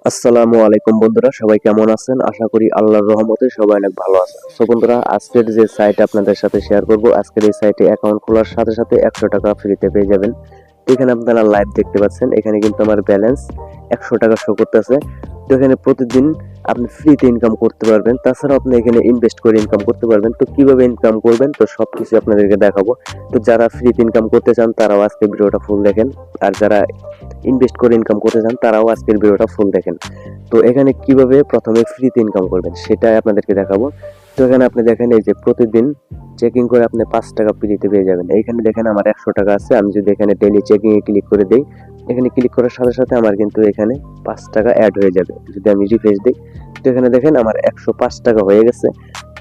আসসালামু আলাইকুম বন্ধুরা, সবাই কেমন আছেন? আশা করি আল্লাহর রহমতে সবাই অনেক ভালো আছেন। সো বন্ধুরা, আজকের যে সাইট আপনাদের সাথে শেয়ার করব, আজকের এই সাইটে অ্যাকাউন্ট খোলার সাথে সাথে 100 টাকা ফ্রিতে পেয়ে যাবেন। তো এখানে আপনারা লাইভ দেখতে পাচ্ছেন, এখানে কিন্তু আমার ব্যালেন্স 100 টাকা শো করতেছে। তো এখানে প্রতিদিন আপনি ফ্রিতে ইনকাম করতে পারবেন, তাছাড়াও আপনি এখানে ইনভেস্ট করে ইনকাম করতে পারবেন। তো কিভাবে ইনকাম করবেন তো সবকিছু আপনাদেরকে দেখাবো। তো যারা ফ্রিতে ইনকাম করতে চান তারাও আজকে ভিডিওটা ফুল দেখেন, আর যারা ইনভেস্ট করে ইনকাম করতে চান তারাও আজকের ভিডিওটা ফুল দেখেন। তো এখানে কিভাবে প্রথমে ফ্রিতে ইনকাম করবেন সেটাই আপনাদেরকে দেখাবো। তো এখানে আপনি দেখেন, এই যে প্রতিদিন চেকিং করে আপনি 5 টাকা ফ্রিতে পেয়ে যাবেন। এইখানে দেখেন আমার 100 টাকা আছে। আমি যদি এখানে ডেইলি চেকিং এ ক্লিক করে দেই, এখানে ক্লিক করার সাথে সাথে আমার কিন্তু এখানে 5 টাকা অ্যাড হয়ে যাবে। যদি আমি রিফ্রেশ দিই, তো এখানে দেখেন আমার 105 টাকা হয়ে গেছে।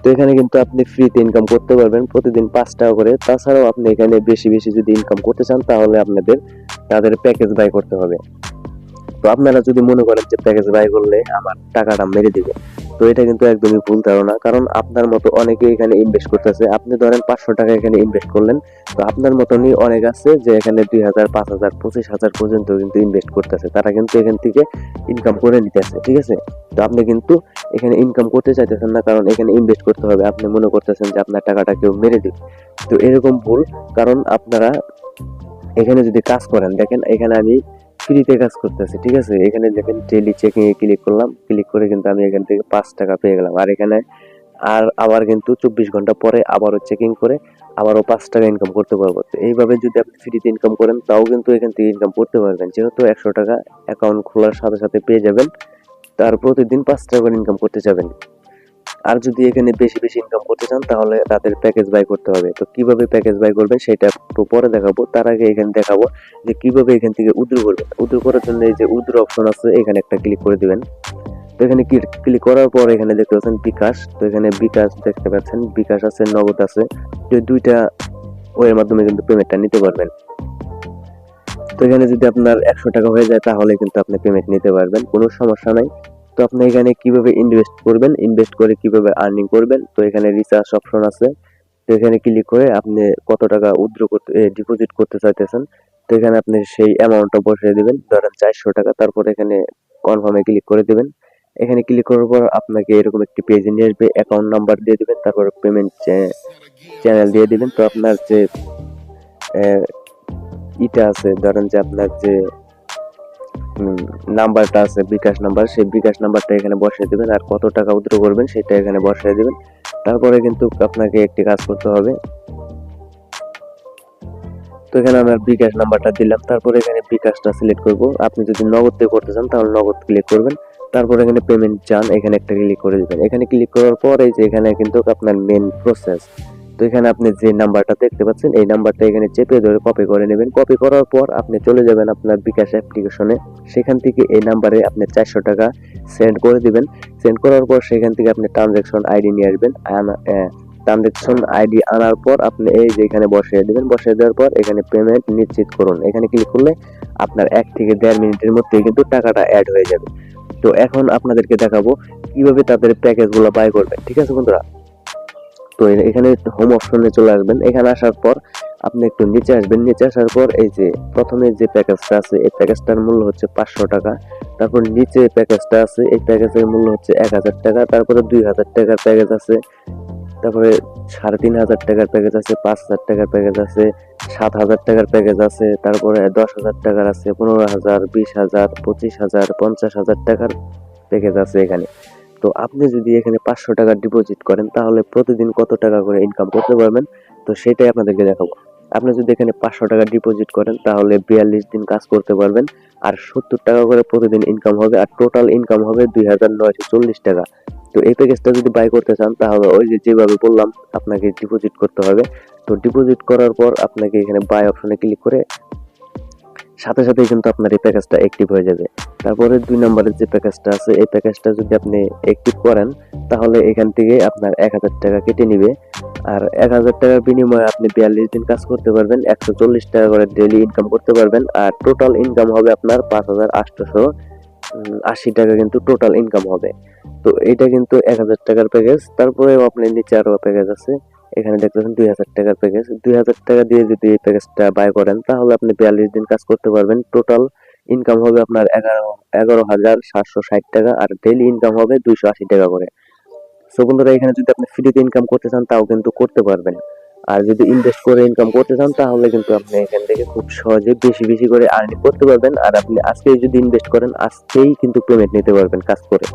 তো এখানে কিন্তু আপনি ফ্রিতে ইনকাম করতে পারবেন প্রতিদিন 5 টাকা করে। তাছাড়াও আপনি এখানে বেশি বেশি যদি ইনকাম করতে চান তাহলে তাদের প্যাকেজ বাই করতে হবে। তো আপনারা যদি মনে করেন যে প্যাকেজ বাই করলে আমার টাকাটা মেরে দিবে, তো এটা কিন্তু একদমই ভুল ধারণা। কারণ আপনার মতো অনেকে এখানে ইনভেস্ট করতেছে। আপনি ধরেন 500 টাকা এখানে ইনভেস্ট করলেন, তো আপনার মতনই অনেক আছে যে এখানে 2000, 5000, 25,000 পর্যন্ত কিন্তু ইনভেস্ট করতেছে। তারা কিন্তু এখান থেকে ইনকাম করে নিতেছে, ঠিক আছে? তো আপনি কিন্তু এখানে ইনকাম করতে চাইতেছেন না, কারণ এখানে ইনভেস্ট করতে হবে। আপনি মনে করতেছেন যে আপনার টাকাটা কেউ মেরে দিবে, তো এরকম ভুল। কারণ আপনারা এখানে যদি কাজ করেন, দেখেন এখানে আমি ফ্রিতে কাজ করতেছি, ঠিক আছে? এখানে দেখেন ডেইলি চেকিং এ ক্লিক করলাম, ক্লিক করে কিন্তু আমি এখান থেকে 5 টাকা পেয়ে গেলাম। আর এখানে আবার কিন্তু 24 ঘন্টা পরে আবারও চেকিং করে আবারও 5 টাকা ইনকাম করতে পারবো। তো এইভাবে যদি আপনি ফ্রিতে ইনকাম করেন তাও কিন্তু এখান থেকে ইনকাম করতে পারবেন, যেহেতু 100 টাকা অ্যাকাউন্ট খোলার সাথে সাথে পেয়ে যাবেন। তার প্রতিদিন 5 টাকা করে ইনকাম করতে যাবেন। আর যদি এখানে বেশি বেশি ইনকাম করতে চান তাহলে তাদের প্যাকেজ বাই করতে হবে। তো কিভাবে প্যাকেজ বাই করবেন সেটা একটু পরে দেখাবো। তার আগে এখানে দেখাবো যে কিভাবে এখান থেকে উইথড্র করবেন। উইথড্র করার জন্য এই যে উইথড্র অপশন আছে, এখানে একটা ক্লিক করে দিবেন। তো এখানে ক্লিক করার পর এখানে দেখতে পাচ্ছেন বিকাশ। তো এখানে বিকাশ দেখতে পাচ্ছেন, বিকাশ আছে, নগদ আছে। তো দুইটা ওয়ের মাধ্যমে কিন্তু পেমেন্টটা নিতে পারবেন। তো এখানে যদি আপনার 100 টাকা হয়ে যায় তাহলে কিন্তু আপনি পেমেন্ট নিতে পারবেন, কোনো সমস্যা নাই। তো আপনি এখানে কিভাবে ইনভেস্ট করবেন, ইনভেস্ট করে কিভাবে আর্নিং করবেন, তো এখানে রিচার্জ অপশন আছে। তো এখানে ক্লিক করে আপনি কত টাকা উইথড্র করতে ডিপোজিট করতে চাইতেছেন, তো এখানে আপনি সেই অ্যামাউন্টটা বসিয়ে দিবেন, ধরেন 400 টাকা। তারপর এখানে কনফার্মে ক্লিক করে দিবেন। এখানে ক্লিক করার পর আপনাকে এরকম একটি পেজে নিয়ে আসবে, অ্যাকাউন্ট নাম্বার দিয়ে দিবেন, তারপর পেমেন্ট চ্যানেল দিয়ে দিবেন। তো আপনার যে ইটা আছে, ধরেন যে আপনার যে নাম্বারটা আছে বিকাশ নাম্বার, সেই বিকাশ নাম্বারটা এখানে বসিয়ে দিবেন, আর কত টাকা উইথড্র করবেন সেটা এখানে বসিয়ে দিবেন। তারপরে কিন্তু আপনাকে একটি কাজ করতে হবে। তো এখানে আমার বিকাশ নাম্বারটা দিলাম, তারপরে এখানে বিকাশটা সিলেক্ট করব। আপনি যদি নগদ পে করতে চান তাহলে নগদ ক্লিক করবেন। তারপর এখানে পেমেন্ট চান, এখানে একটা ক্লিক করে দিবেন। এখানে ক্লিক করার পর এই যে এখানে কিন্তু আপনার মেন প্রসেস। তো এখানে আপনি যে নাম্বারটা দেখতে পাচ্ছেন এই নাম্বারটা এখানে চেপে ধরে কপি করে নেবেন। কপি করার পর আপনি চলে যাবেন আপনার বিকাশ অ্যাপ্লিকেশনে। সেখান থেকে এই নাম্বারে আপনি 400 টাকা সেন্ড করে দিবেন। সেন্ড করার পর সেখান থেকে আপনি ট্রানজ্যাকশন আইডি নিয়ে আসবেন। ট্রানজ্যাকশন আইডি আনার পর আপনি এই যে এখানে বসিয়ে দিবেন। বসিয়ে দেওয়ার পর এখানে পেমেন্ট নিশ্চিত করুন, এখানে ক্লিক করলে আপনার 1 থেকে 1.5 মিনিটের মধ্যে কিন্তু টাকাটা অ্যাড হয়ে যাবে। তো এখন আপনাদেরকে দেখাবো কিভাবে তাদের প্যাকেজগুলো বাই করবেন, ঠিক আছে বন্ধুরা? তো এখানে হোম অপশনে চলে আসবেন। এখানে আসার পর আপনি একটু নিচে আসবেন। নিচে আসার পর এই যে প্রথমে যে প্যাকেজটা আছে এই প্যাকেজটার মূল্য হচ্ছে 500 টাকা। তারপর নিচে প্যাকেজটা আছে এই প্যাকেজের মূল্য হচ্ছে 1000 টাকা। তারপরে 2000 টাকার প্যাকেজ আছে, তারপরে 3500 টাকার প্যাকেজ আছে, 5000 টাকার প্যাকেজ আছে, 7000 টাকার প্যাকেজ আছে, তারপরে 10,000 টাকার আছে, 15,000, 20,000, 25,000, 50,000 টাকার প্যাকেজ আছে এখানে। তো আপনি যদি এখানে 500 টাকা ডিপোজিট করেন তাহলে প্রতিদিন কত টাকা করে ইনকাম করতে পারবেন, তো সেটাই আপনাদেরকে দেখাবো। আপনি যদি এখানে 500 টাকা ডিপোজিট করেন তাহলে 42 দিন কাজ করতে পারবেন, আর 70 টাকা করে প্রতিদিন ইনকাম হবে, আর টোটাল ইনকাম হবে 2,940 টাকা। তো এই প্যাকেজটা যদি বাই করতে চান তাহলে ওই যে যেভাবে বললাম আপনাকে ডিপোজিট করতে হবে। তো ডিপোজিট করার পর আপনাকে এখানে বাই অপশনে ক্লিক করে সাথে সাথেই কিন্তু আপনার এই প্যাকেজটা অ্যাক্টিভ হয়ে যাবে। তারপরে 2 নম্বরের যে প্যাকেজটা আছে এই প্যাকেজটা যদি আপনি অ্যাক্টিভ করেন তাহলে এখান থেকে আপনার 1000 টাকা কেটে নিবে। আর 1000 টাকার বিনিময়ে আপনি 42 দিন কাজ করতে পারবেন, 140 টাকা করে ডেইলি ইনকাম করতে পারবেন, আর টোটাল ইনকাম হবে আপনার 5880 টাকা কিন্তু টোটাল ইনকাম হবে। তো এইটা কিন্তু 1000 টাকার প্যাকেজ। তারপরেও আপনি নিচে আরো প্যাকেজ আছে, এখানে দেখতেছেন 2000 টাকার প্যাকেজ। 2000 টাকা দিয়ে যদি এই প্যাকেজটা বাই করেন তাহলে আপনি 42 দিন কাজ করতে পারবেন, টোটাল ইনকাম হবে আপনার 11,760 টাকা, আর ডেইলি ইনকাম হবে 280 টাকা করে। সো বন্ধুরা, এখানে যদি আপনি ফ্রিতে ইনকাম করতে চান তাও কিন্তু করতে পারবেন। আর যদি ইনভেস্ট করে ইনকাম করতে চান তাহলে কিন্তু আপনি এখান থেকে খুব সহজে বেশি বেশি করে আর্নিং করতে পারবেন। আর আপনি আজকেই যদি ইনভেস্ট করেন আজকেই কিন্তু পেমেন্ট নিতে পারবেন কাজ করে।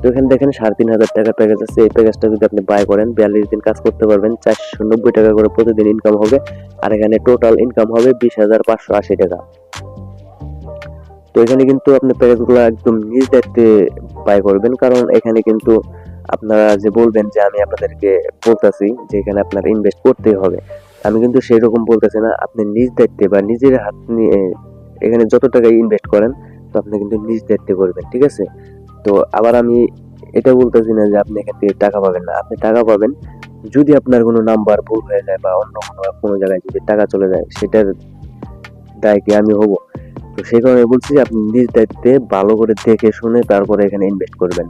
তো এখানে দেখেন 3,500 টাকার প্যাকেজ আছে। এই প্যাকেজটা যদি আপনি বাই করেন 42 দিন কাজ করতে পারবেন, 490 টাকা করে প্রতিদিন ইনকাম হবে। আর এখানে টোটাল ইনকাম হবে 20,580 টাকা। তো এখানে কিন্তু আপনি প্যাকেজগুলো একদম নিজ দায়িত্বে বাই করবেন, কারণ এখানে কিন্তু আপনারা যে বলবেন যে আমি আপনাদেরকে বলতেছি যে এখানে আপনার ইনভেস্ট করতেই হবে, আমি কিন্তু সেই রকম বলতেছি না। আপনি নিজ দায়িত্বে বা নিজের হাত নিয়ে এখানে যত টাকা ইনভেস্ট করেন তো আপনি কিন্তু নিজ দায়িত্বে করবেন, ঠিক আছে? তো আবার আমি এটা বলতেছি না যে আপনি এখান থেকে টাকা পাবেন না, আপনি টাকা পাবেন যদি আপনার কোনো নাম্বার ভুল হয়ে যায় বা অন্য কোনো জায়গায় যদি টাকা চলে যায়, সেটার দায় কি আমি হব? তো সেই কারণে বলছি যে আপনি নিজ দায়িত্বে ভালো করে দেখে শুনে তারপরে এখানে ইনভেস্ট করবেন।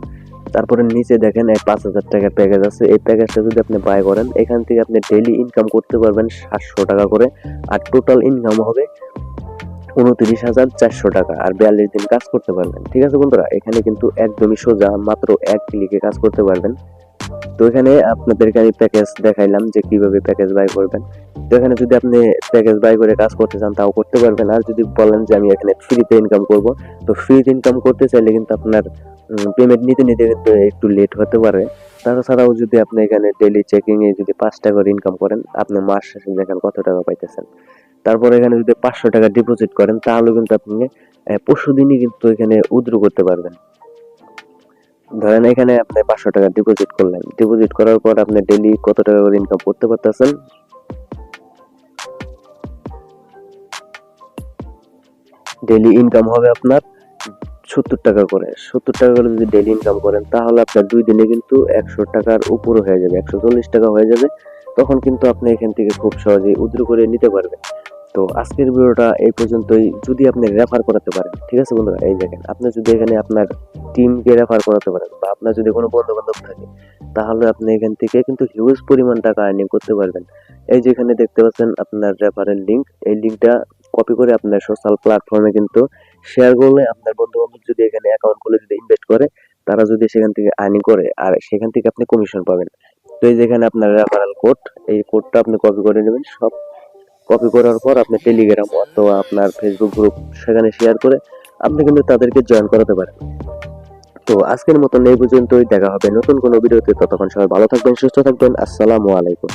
তারপরে নিচে দেখেন এই 5,000 টাকার প্যাকেজ আছে। এই প্যাকেজটা যদি আপনি বাই করেন এখান থেকে আপনি ডেইলি ইনকাম করতে পারবেন 700 টাকা করে। আর টোটাল ইনকাম হবে 29,400 টাকা, আর 42 দিন কাজ করতে পারবেন। ঠিক আছে বন্ধুরা, এখানে কিন্তু একদমই সোজা, মাত্র এক ক্লিকে কাজ করতে পারবেন। তো এখানে আপনাদেরকে আমি প্যাকেজ দেখাইলাম যে কিভাবে প্যাকেজ বাই করবেন। তো এখানে যদি আপনি প্যাকেজ বাই করে কাজ করতে চান তাও করতে পারবেন। আর যদি বলেন যে আমি এখানে ফ্রিতে ইনকাম করব, তো ফ্রিতে ইনকাম করতে চাইলে কিন্তু আপনার পেমেন্ট নিতে নিতে কিন্তু একটু লেট হতে পারে। তাছাড়াও যদি আপনি এখানে ডেইলি চেকিং এ যদি 5 টাকা করে ইনকাম করেন, আপনি মাস শেষে দেখেন কত টাকা পাইতেছেন। তারপরে এখানে যদি 500 টাকা ডিপোজিট করেন তাহলে কিন্তু আপনি পরশুদিনই কিন্তু এখানে উইথড্র করতে পারবেন। ধরেন এখানে আপনি 500 টাকা ডিপোজিট করলেন, ডিপোজিট করার পর আপনি ডেইলি কত টাকা করে ইনকাম করতে পারতেছেন। ডেইলি ইনকাম হবে আপনার 70 টাকা করে। 70 টাকা করে যদি ডেইলি ইনকাম করেন তাহলে আপনার 2 দিনে কিন্তু 100 টাকার উপরে হয়ে যাবে, 140 টাকা হয়ে যাবে। তখন কিন্তু আপনি এখান থেকে খুব সহজেই উইথড্র করে নিতে পারবেন। তো আজকের ভিডিওটা এই পর্যন্তই। যদি আপনি রেফার করাতে পারেন, ঠিক আছে বন্ধুরা, এই দেখেন আপনি যদি এখানে আপনার টিমকে রেফার করাতে পারেন বা আপনার যদি কোনো বন্ধু বান্ধব থাকে, তাহলে আপনি এখান থেকে কিন্তু হিউজ পরিমাণ টাকা আর্নিং করতে পারবেন। এই যে এখানে দেখতে পাচ্ছেন আপনার রেফারেল লিঙ্ক, এই লিঙ্কটা কপি করে আপনার সোশ্যাল প্ল্যাটফর্মে কিন্তু শেয়ার করলে আপনার বন্ধু বান্ধব যদি এখানে অ্যাকাউন্ট খুলে যদি ইনভেস্ট করে, তারা যদি সেখান থেকে আর্নিং করে আর সেখান থেকে আপনি কমিশন পাবেন। তো এই যেখানে আপনার রেফারেল কোড, এই কোডটা আপনি কপি করে নেবেন। সব কপি করার পর আপনি টেলিগ্রাম অথবা আপনার ফেসবুক গ্রুপ সেখানে শেয়ার করে আপনি কিন্তু তাদেরকে জয়েন করাতে পারেন। তো আজকের মতন এই পর্যন্তই, দেখা হবে নতুন কোনো ভিডিওতে। ততক্ষণ সবাই ভালো থাকবেন, সুস্থ থাকবেন। আসসালামু আলাইকুম।